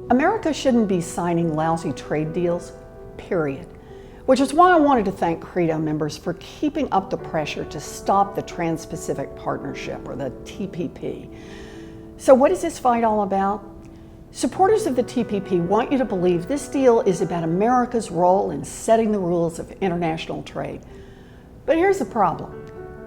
America shouldn't be signing lousy trade deals, period. Which is why I wanted to thank Credo members for keeping up the pressure to stop the Trans-Pacific Partnership, or the TPP. So what is this fight all about? Supporters of the TPP want you to believe this deal is about America's role in setting the rules of international trade. But here's the problem.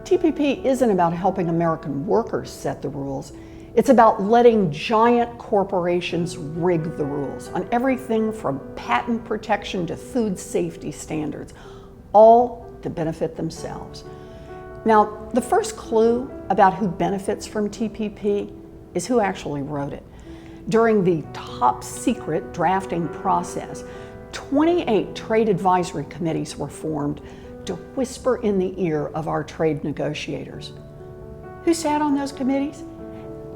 TPP isn't about helping American workers set the rules. It's about letting giant corporations rig the rules on everything from patent protection to food safety standards, all to benefit themselves. Now, the first clue about who benefits from TPP is who actually wrote it. During the top secret drafting process, 28 trade advisory committees were formed to whisper in the ear of our trade negotiators. Who sat on those committees?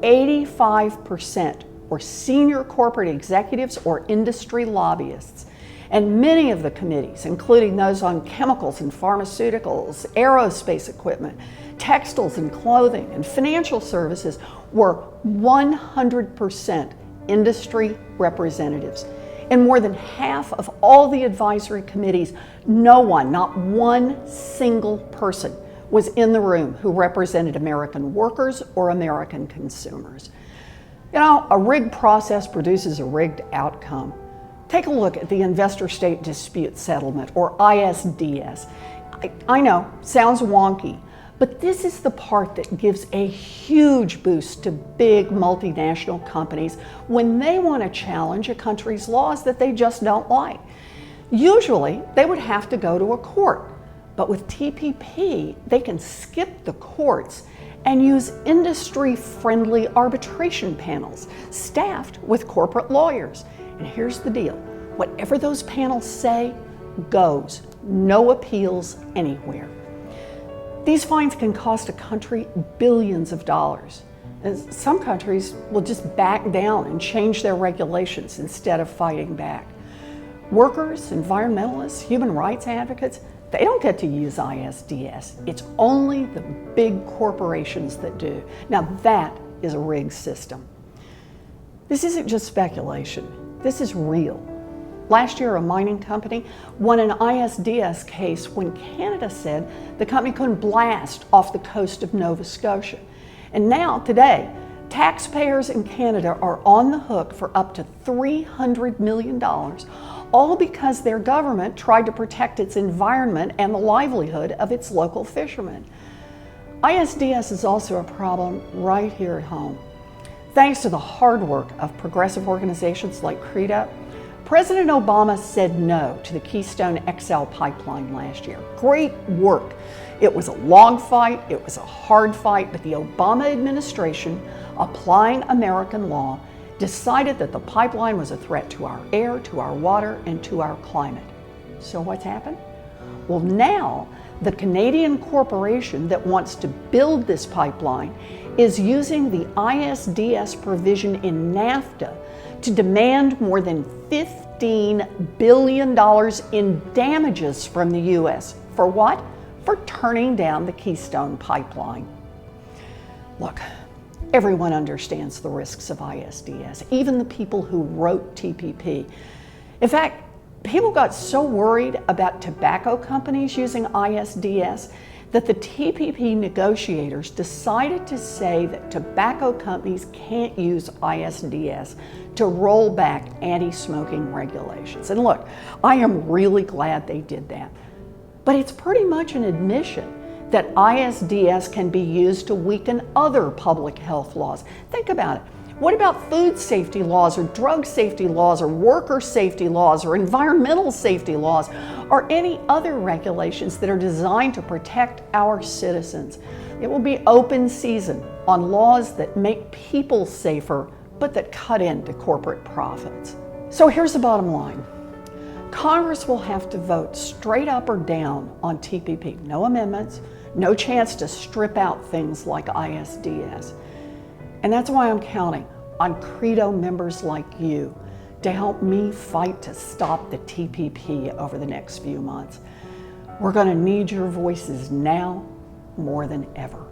85% were senior corporate executives or industry lobbyists. And many of the committees, including those on chemicals and pharmaceuticals, aerospace equipment, textiles and clothing, and financial services, were 100% industry representatives. In more than half of all the advisory committees, no one, not one single person, was in the room who represented American workers or American consumers. You know, a rigged process produces a rigged outcome. Take a look at the Investor State Dispute Settlement, or ISDS. I know, sounds wonky, but this is the part that gives a huge boost to big multinational companies when they want to challenge a country's laws that they just don't like. Usually, they would have to go to a court. But with TPP, they can skip the courts and use industry-friendly arbitration panels staffed with corporate lawyers. And here's the deal. Whatever those panels say goes. No appeals anywhere. These fines can cost a country billions of dollars. And some countries will just back down and change their regulations instead of fighting back. Workers, environmentalists, human rights advocates, they don't get to use ISDS. It's only the big corporations that do. Now that is a rigged system. This isn't just speculation. This is real. Last year, a mining company won an ISDS case when Canada said the company couldn't blast off the coast of Nova Scotia. And now, today, taxpayers in Canada are on the hook for up to $300 million, all because their government tried to protect its environment and the livelihood of its local fishermen. ISDS is also a problem right here at home. Thanks to the hard work of progressive organizations like Credo, President Obama said no to the Keystone XL pipeline last year. Great work. It was a long fight, it was a hard fight, but the Obama administration, applying American law, decided that the pipeline was a threat to our air, to our water, and to our climate. So what's happened? Well, now the Canadian corporation that wants to build this pipeline is using the ISDS provision in NAFTA to demand more than $15 billion in damages from the U.S. For what? For turning down the Keystone pipeline. Look, everyone understands the risks of ISDS, even the people who wrote TPP. In fact, people got so worried about tobacco companies using ISDS that the TPP negotiators decided to say that tobacco companies can't use ISDS to roll back anti-smoking regulations. And look, I am really glad they did that. But it's pretty much an admission that ISDS can be used to weaken other public health laws. Think about it. What about food safety laws or drug safety laws or worker safety laws or environmental safety laws or any other regulations that are designed to protect our citizens? It will be open season on laws that make people safer but that cut into corporate profits. So here's the bottom line. Congress will have to vote straight up or down on TPP. No amendments, no chance to strip out things like ISDS. And that's why I'm counting on Credo members like you to help me fight to stop the TPP over the next few months. We're going to need your voices now more than ever.